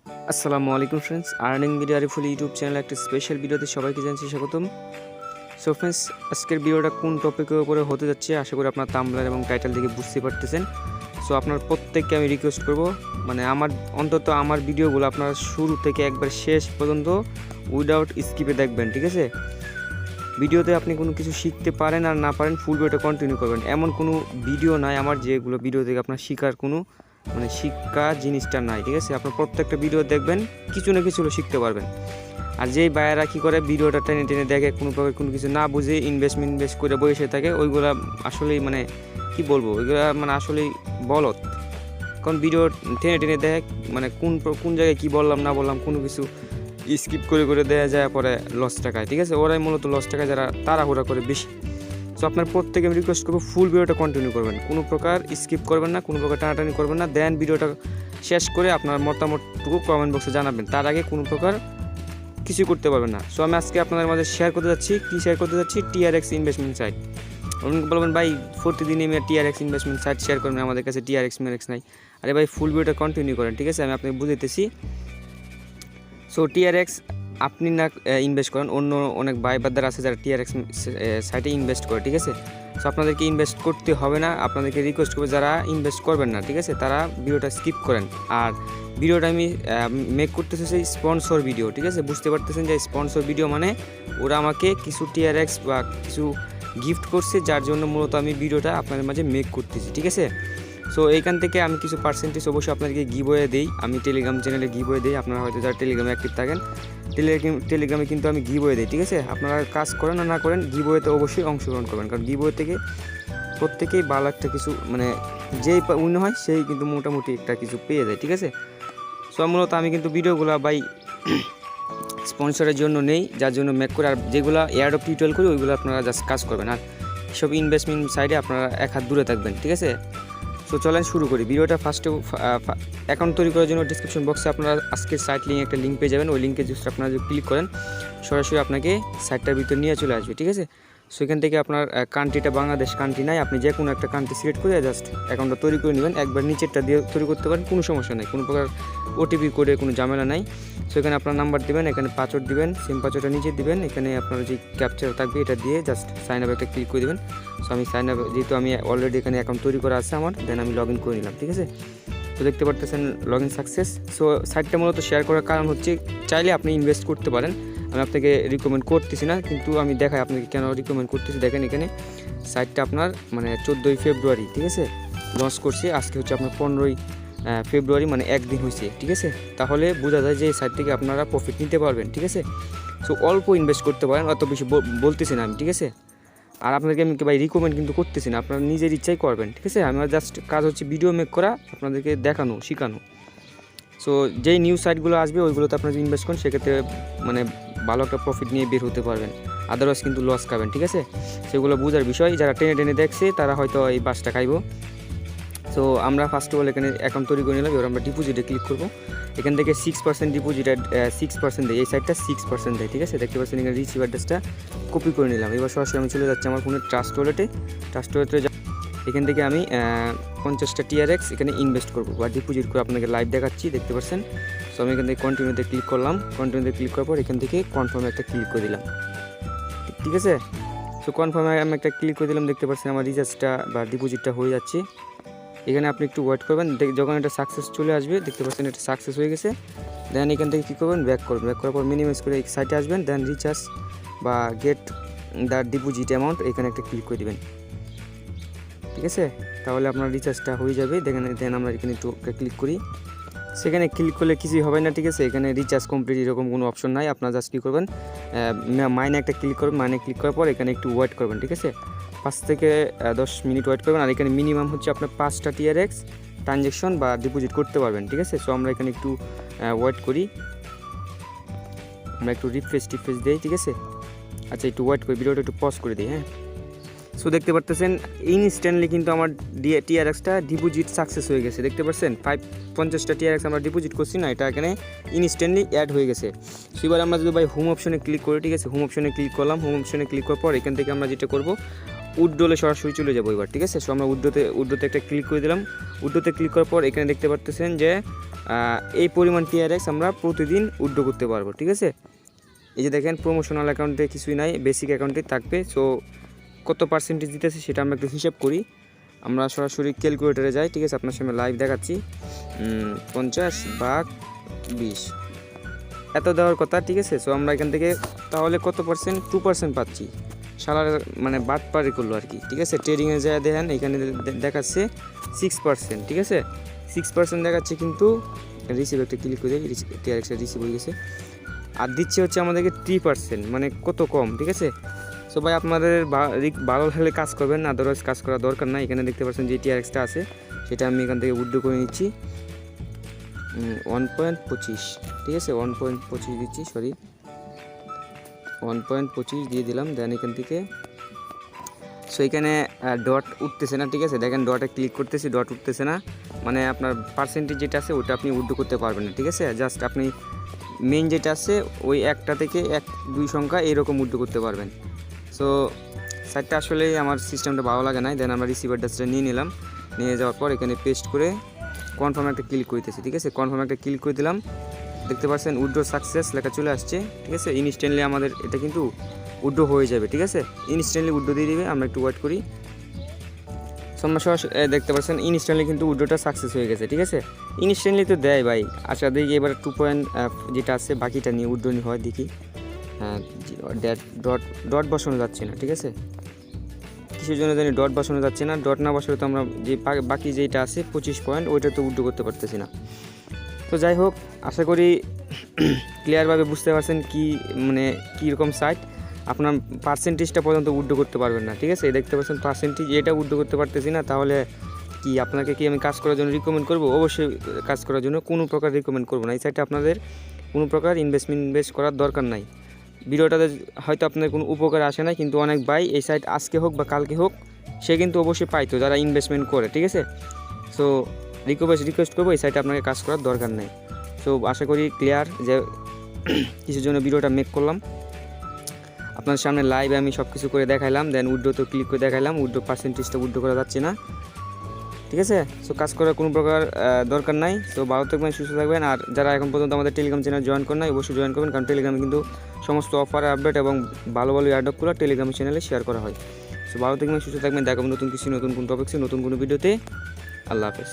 আসসালামু আলাইকুম friends, earning media ফুল YouTube channel একটা স্পেশাল ভিডিওতে সবাইকে জানাচ্ছি স্বাগতম। সো ফ্রেন্ডস, আজকের ভিডিওটা কোন টপিকের উপরে হতে যাচ্ছে আশা করি আপনার থাম্বনেল এবং টাইটেল দেখে বুঝতে পারতেছেন। সো আপনার প্রত্যেককে আমি রিকোয়েস্ট করব, মানে আমার ভিডিওগুলো আপনারা শুরু থেকে একবার শেষ পর্যন্ত উইদাউট স্কিপে দেখবেন, ঠিক আছে? ভিডিওতে আপনি কোনো কিছু শিখতে পারেন আর না পারেন, ফুল ভিডিওটা কন্টিনিউ করবেন। এমন কোনো ভিডিও নাই আমার যেগুলো ভিডিও থেকে আপনার শিখার কোনো শিক্ষা জিনিসটা নাই, ঠিক আছে? আপনার প্রত্যেকটা ভিডিও দেখবেন, কিছু না কিছু শিখতে পারবেন। আর যেই বায়েরা কী করে ভিডিওটা টেনে টেনে দেখে, কোনোভাবে কোনো কিছু না বুঝে ইনভেস্ট করে বসে থাকে, ওইগুলা আসলেই কি বলবো, ওইগুলা আসলেই বলত। কারণ ভিডিও টেনে টেনে দেখে কোন জায়গায় কী বললাম না বললাম কোনো কিছু স্কিপ করে দেওয়া যায়, পরে লস টাকায়, ঠিক আছে? ওরাই মূলত লস টাকায় যারা তাড়াহুড়া করে বেশি। সো আপনার প্রত্যেকে আমি রিকোয়েস্ট করবো ফুল ভিডিওটা কন্টিনিউ করবেন, কোনো প্রকার স্কিপ করবেন না, কোনো প্রকার টানাটানি করবেন না। দেন ভিডিওটা শেষ করে আপনার মতামতটুকু কমেন্ট বক্সে জানাবেন, তার আগে কোনো প্রকার কিছু করতে পারবেন না। সো আমি আজকে আপনাদের মাঝে শেয়ার করতে যাচ্ছি TRX ইনভেস্টমেন্ট সাইট। অনেকে বলবেন ভাই প্রতিদিনই আমি TRX ইনভেস্টমেন্ট সাইট শেয়ার করবেন, আমাদের কাছে TRX নাই। আরে ভাই ফুল ভিডিওটা কন্টিনিউ করেন, ঠিক আছে? আমি আপনাকে বুঝাইতেছি। সো TRX আপনি না ইনভেস্ট করেন, অন্য অনেক বাদার আছে যারা TRX সাইটে ইনভেস্ট করে, ঠিক আছে? সো আপনাদেরকে ইনভেস্ট করতে হবে না, আপনাদেরকে রিকোয়েস্ট করবো যারা ইনভেস্ট করবেন না, ঠিক আছে, তারা ভিডিওটা স্কিপ করেন। আর ভিডিওটা আমি মেক করতেছি সেই স্পন্সর ভিডিও, ঠিক আছে? বুঝতে পারতেছেন যে স্পন্সর ভিডিও মানে ওরা আমাকে কিছু TRX বা কিছু গিফট করছে, যার জন্য মূলত আমি ভিডিওটা আপনাদের মাঝে মেক করতেছি, ঠিক আছে? সো এইখান থেকে আমি কিছু পার্সেন্টেজ অবশ্যই আপনাদেরকে গিভওয়ে দিই। আমি টেলিগ্রাম চ্যানেলে গিভওয়ে দিই, আপনারা হয়তো যারা টেলিগ্রামে অ্যাক্টিভ থাকেন, টেলিগ্রামে কিন্তু আমি গিভওয়ে দিই, ঠিক আছে? আপনারা কাজ করেন না করেন, গিভওয়েতে অবশ্যই অংশগ্রহণ করবেন, কারণ গিভওয়ে থেকে প্রত্যেকেই ভালো একটা কিছু যেই উইন হয় সেই কিন্তু মোটামুটি একটা কিছু পেয়ে যায়, ঠিক আছে? সো মূলত আমি কিন্তু ভিডিওগুলো বাই স্পন্সরের জন্য নেই, যার জন্য মেক করে, আর যেগুলো এয়ারড্রপ টিউটোরিয়াল করি ওইগুলো আপনারা জাস্ট কাজ করবেন, আর সব ইনভেস্টমেন্ট সাইডে আপনারা এক হাত দূরে থাকবেন, ঠিক আছে? তো চলেন শুরু করি ভিডিওটা। ফার্স্টে অ্যাকাউন্ট তৈরি করার জন্য ডিসক্রিপশন বক্সে আপনারা আজকের সাইট লিঙ্ক একটা লিঙ্ক পেয়ে যাবেন। ওই লিঙ্কে জাস্ট আপনারা যদি ক্লিক করেন সরাসরি আপনাকে সাইটটার ভিতরে নিয়ে চলে আসবে, ঠিক আছে? সো এখান থেকে আপনার কান্ট্রিটা বাংলাদেশ কান্ট্রি নাই, আপনি যে কোনো একটা কান্ট্রি সিলেক্ট করে জাস্ট অ্যাকাউন্টটা তৈরি করে নেবেন। একবার নিচেরটা দিয়ে তৈরি করতে পারেন, কোনো সমস্যা নেই, কোনো প্রকার OTP কোডে কোনো ঝামেলা নাই। সো এখানে আপনার নাম্বার দেবেন, এখানে পাসওয়ার্ড দিবেন, সিম পাসওয়ার্ডটা নিচে দিবেন, এখানে আপনার যে ক্যাপচার থাকবে এটা দিয়ে জাস্ট সাইন আপ একটা ক্লিক করে দেবেন। সো আমি সাইন আপ, যেহেতু আমি অলরেডি এখানে অ্যাকাউন্ট তৈরি করা আছে আমার, দেন আমি লগ ইন করে নিলাম, ঠিক আছে? তো দেখতে পারতেছেন লগ ইন সাকসেস। সো সাইটটা মূলত শেয়ার করার কারণ হচ্ছে চাইলে আপনি ইনভেস্ট করতে পারেন, আমি আপনাকে রিকমেন্ড করতেছি না, কিন্তু আমি দেখাই আপনাকে কেন রিকমেন্ড করতেছি। দেখেন এখানে সাইটটা আপনার 14ই ফেব্রুয়ারি, ঠিক আছে, লঞ্চ করছে। আজকে হচ্ছে আপনার 15ই ফেব্রুয়ারি, একদিন হয়েছে, ঠিক আছে? তাহলে বোঝা যায় যে এই সাইট থেকে আপনারা প্রফিট নিতে পারবেন, ঠিক আছে? সো অল্প ইনভেস্ট করতে পারেন, অত বেশি বলতেছি না আমি, ঠিক আছে? আর আপনাদেরকে আমি ভাই রিকমেন্ড কিন্তু করতেছি না, আপনারা নিজের ইচ্ছাই করবেন, ঠিক আছে? আমার জাস্ট কাজ হচ্ছে ভিডিও মেক করা, আপনাদেরকে দেখানো, শেখানো। সো যেই নিউ সাইটগুলো আসবে ওইগুলোতে আপনারা যদি ইনভেস্ট করেন সেক্ষেত্রে ভালো একটা প্রফিট নিয়ে বের হতে পারবেন, আদারওয়াইজ কিন্তু লস খাবেন, ঠিক আছে? সেগুলো বোঝার বিষয়, যারা টেনে টেনে দেখছে তারা হয়তো এই বাসটা খাইব। সো আমরা ফার্স্ট অফ অল এখানে অ্যাকাউন্ট তৈরি করে নিলাম। এবার আমরা ডিপোজিটে ক্লিক করবো, এখান থেকে 6% ডিপোজিট, 6% দেয়, এই সাইটটা 6% দেয়, ঠিক আছে? দেখতে পাচ্ছেন এখানে রিসিভ অ্যাড্রেসটা কপি করে নিলাম। এবার সরাসরি আমি চলে যাচ্ছি আমার ফোনের ট্রাস্ট ওয়ালেটে। এখান থেকে আমি 50টা TRX এখানে ইনভেস্ট করবো বা ডিপোজিট করে আপনাকে লাইভ দেখাচ্ছি, দেখতে পাচ্ছেন। সো আমি এখান থেকে কন্টিনিউতে ক্লিক করলাম, কন্টিনিউতে ক্লিক করার পর এখান থেকে কনফার্মে একটা ক্লিক করে দিলাম, ঠিক আছে? সো কনফার্মে আমি একটা ক্লিক করে দিলাম, দেখতে পাচ্ছেন আমার রিচার্জটা বা ডিপোজিটটা হয়ে যাচ্ছে। এখানে আপনি একটু ওয়েট করবেন, যখন এটা সাকসেস চলে আসবে, দেখতে পাচ্ছেন এটা সাকসেস হয়ে গেছে। দেন এখান থেকে কী করবেন, ব্যাক করবেন, ব্যাক করার পর মিনিমাইজ করে এই সাইটে আসবেন, দেন রিচার্জ বা গেট দ্য ডিপোজিট অ্যামাউন্ট এখানে একটা ক্লিক করে দেবেন, ঠিক আছে? তাহলে আপনার রিচার্জটা হয়ে যাবে। দেখেন, দেন আমরা এখানে একটু ক্লিক করি, সেখানে ক্লিক করলে কিছুই হবে না, ঠিক আছে? এখানে রিচার্জ কমপ্লিট এরকম কোনো অপশন নাই। আপনারা জাস্ট কী করবেন, মাইনে একটা ক্লিক করবেন, মাইনে ক্লিক করার পর এখানে একটু ওয়েট করবেন, ঠিক আছে? 5 থেকে 10 মিনিট ওয়েট করবেন। আর এখানে মিনিমাম হচ্ছে আপনার 5টা TRX ট্রানজ্যাকশন বা ডিপোজিট করতে পারবেন, ঠিক আছে? সো আমরা এখানে একটু ওয়েট করি, আমরা একটু রিফ্রেশ দিই, ঠিক আছে? আচ্ছা, একটু ওয়েট করি, ভিডিওটা একটু পজ করে দিই, হ্যাঁ? সো দেখতে পারতেছেন ইনস্ট্যান্টলি কিন্তু আমার TRXটা ডিপোজিট সাকসেস হয়ে গেছে, দেখতে পাচ্ছেন 50টা TRX আমরা ডিপোজিট করছি না, এটা এখানে ইনস্ট্যান্টলি অ্যাড হয়ে গেছে। সো এবার আমরা যদি ভাই হোম অপশনে ক্লিক করি, ঠিক আছে? হোম অপশনে ক্লিক করলাম, হোম অপশনে ক্লিক করার পর এখান থেকে আমরা যেটা করবো, উইথড্রলে সরাসরি চলে যাবো এবার, ঠিক আছে? সো আমরা উইথড্রোতে একটা ক্লিক করে দিলাম। উইথড্রোতে ক্লিক করার পর এখানে দেখতে পারতেছেন যে এই পরিমাণ TRX আমরা প্রতিদিন উইথড্র করতে পারবো। ঠিক আছে, এই যে দেখেন প্রমোশনাল অ্যাকাউন্টে কিছুই নাই, বেসিক অ্যাকাউন্টে থাকবে। সো কত পার্সেন্টেজ দিতেছে সেটা আমরা একটু হিসাব করি। আমরা সরাসরি ক্যালকুলেটরে যাই। ঠিক আছে, আপনার সামনে লাইভ দেখাচ্ছি। 50/20 এত দেওয়ার কথা। ঠিক আছে, সো আমরা এখান থেকে তাহলে কত পার্সেন্ট? 2% পাচ্ছি। সালার মানে বাদ পারি করলো আর কি। ঠিক আছে, ট্রেডিংয়ে যায় দেখেন এখানে দেখাচ্ছে 6%। ঠিক আছে, 6% দেখাচ্ছে, কিন্তু রিসিভ একটা ক্লিক করে TRX রিসিভ হয়ে গেছে। আর দিচ্ছে হচ্ছে আমাদেরকে 3%, মানে কত কম। ঠিক আছে, সো ভাই আপনাদের ভালো লাগলে কাজ করবেন, আদারওয়াইজ কাজ করার দরকার নাই। এখানে দেখতে পাচ্ছেন যে TRXটা আছে সেটা আমি এখান থেকে উইথড্র করে নিচ্ছি। 1.25। ঠিক আছে, 1.25 দিচ্ছি, 1.25 দিয়ে দিলাম। দেন এখান থেকে সো এখানে ডট উঠতেছে না। ঠিক আছে, দেখেন ডটে ক্লিক করতেছি, ডট উঠতেছে না, মানে আপনার পার্সেন্টেজ যেটা আছে ওটা আপনি উইথড্র করতে পারবেন না। ঠিক আছে, জাস্ট আপনি মেইন যেটা আছে ওই একটা থেকে 1-2 সংখ্যা এরকম উইথড্র করতে পারবেন। সো সাইটটা আসলে আমার সিস্টেমটা ভালো লাগে না। দেন আমরা রিসিভার ডাস্টটা নিয়ে নিলাম। নিয়ে যাওয়ার পর এখানে পেস্ট করে কনফার্ম একটা ক্লিক করতেছি। ঠিক আছে, কনফার্ম একটা ক্লিক করে দিলাম। দেখতে পাচ্ছেন উইথড্র সাকসেস লেখা চলে আসছে। ঠিক আছে, ইনস্ট্যান্টলি আমাদের এটা কিন্তু উইথড্র হয়ে যাবে। ঠিক আছে, ইনস্ট্যান্টলি উইথড্র দিয়ে দিবে। আমরা একটু ওয়েট করি। সো আমরা দেখতে পাচ্ছেন ইনস্ট্যান্টলি কিন্তু উইথড্রটা সাকসেস হয়ে গেছে। ঠিক আছে, ইনস্ট্যান্টলি তো দেয় ভাই। আচ্ছা দেখি এবার 2 যেটা আছে বাকিটা নিয়ে উইথড্র হয় দেখি। হ্যাঁ, ডট বসানো যাচ্ছে না। ঠিক আছে, কিছুর জন্য জানি ডট বসানো যাচ্ছে না। ডট না বসালে তো আমরা যে বাকি যেটা আছে 25 পয়েন্ট ওইটা তো উইথড্র করতে পারতেছি না। তো যাই হোক, আশা করি ক্লিয়ারভাবে বুঝতে পারছেন কি মানে কীরকম সাইট। আপনার পার্সেন্টেজটা পর্যন্ত উইথড্র করতে পারবেন না। ঠিক আছে, দেখতে পাচ্ছেন পার্সেন্টেজ এটা উইথড্র করতে পারতেছি না। তাহলে কি আপনাকে কি আমি কাজ করার জন্য রিকমেন্ড করব? অবশ্যই কাজ করার জন্য কোনো প্রকার রিকমেন্ড করবো না। এই সাইটে আপনাদের কোনো প্রকার ইনভেস্ট করার দরকার নাই। ভিডিওটাতে হয়তো আপনার কোনো উপকার আসে না, কিন্তু অনেক ভাই এই সাইট আজকে হোক বা কালকে হোক সে কিন্তু অবশ্যই পাইতো যারা ইনভেস্টমেন্ট করে। ঠিক আছে, সো রিকোয়েস্ট করবো এই সাইটে আপনাকে কাজ করার দরকার নেই। সো আশা করি ক্লিয়ার যে কিছুর জন্য ভিডিওটা মেক করলাম। আপনার সামনে লাইভে আমি সব কিছু করে দেখাইলাম। দেন উইথড্র তো ক্লিক করে দেখাইলাম, উইথড্র পার্সেন্টেজটা উইথড্র করা যাচ্ছে না। ঠিক আছে, সো কাজ করার কোনো প্রকার দরকার নাই। সো ভালো থাকবেন, সুস্থ থাকবেন। আর যারা এখন পর্যন্ত আমাদের টেলিগ্রাম চ্যানেল জয়েন করেন নাই অবশ্যই জয়েন করবেন, কারণ টেলিগ্রামে কিন্তু সমস্ত অফার আপডেট এবং ভালো ভালো এয়ারড্রপগুলো টেলিগ্রাম চ্যানেলে শেয়ার করা হয়। সো ভালো থাকবেন, সুস্থ থাকবেন। দেখাবো নতুন কিছু, নতুন কোনো টপিক্সে, নতুন কোনো ভিডিওতে। আল্লাহ হাফেজ।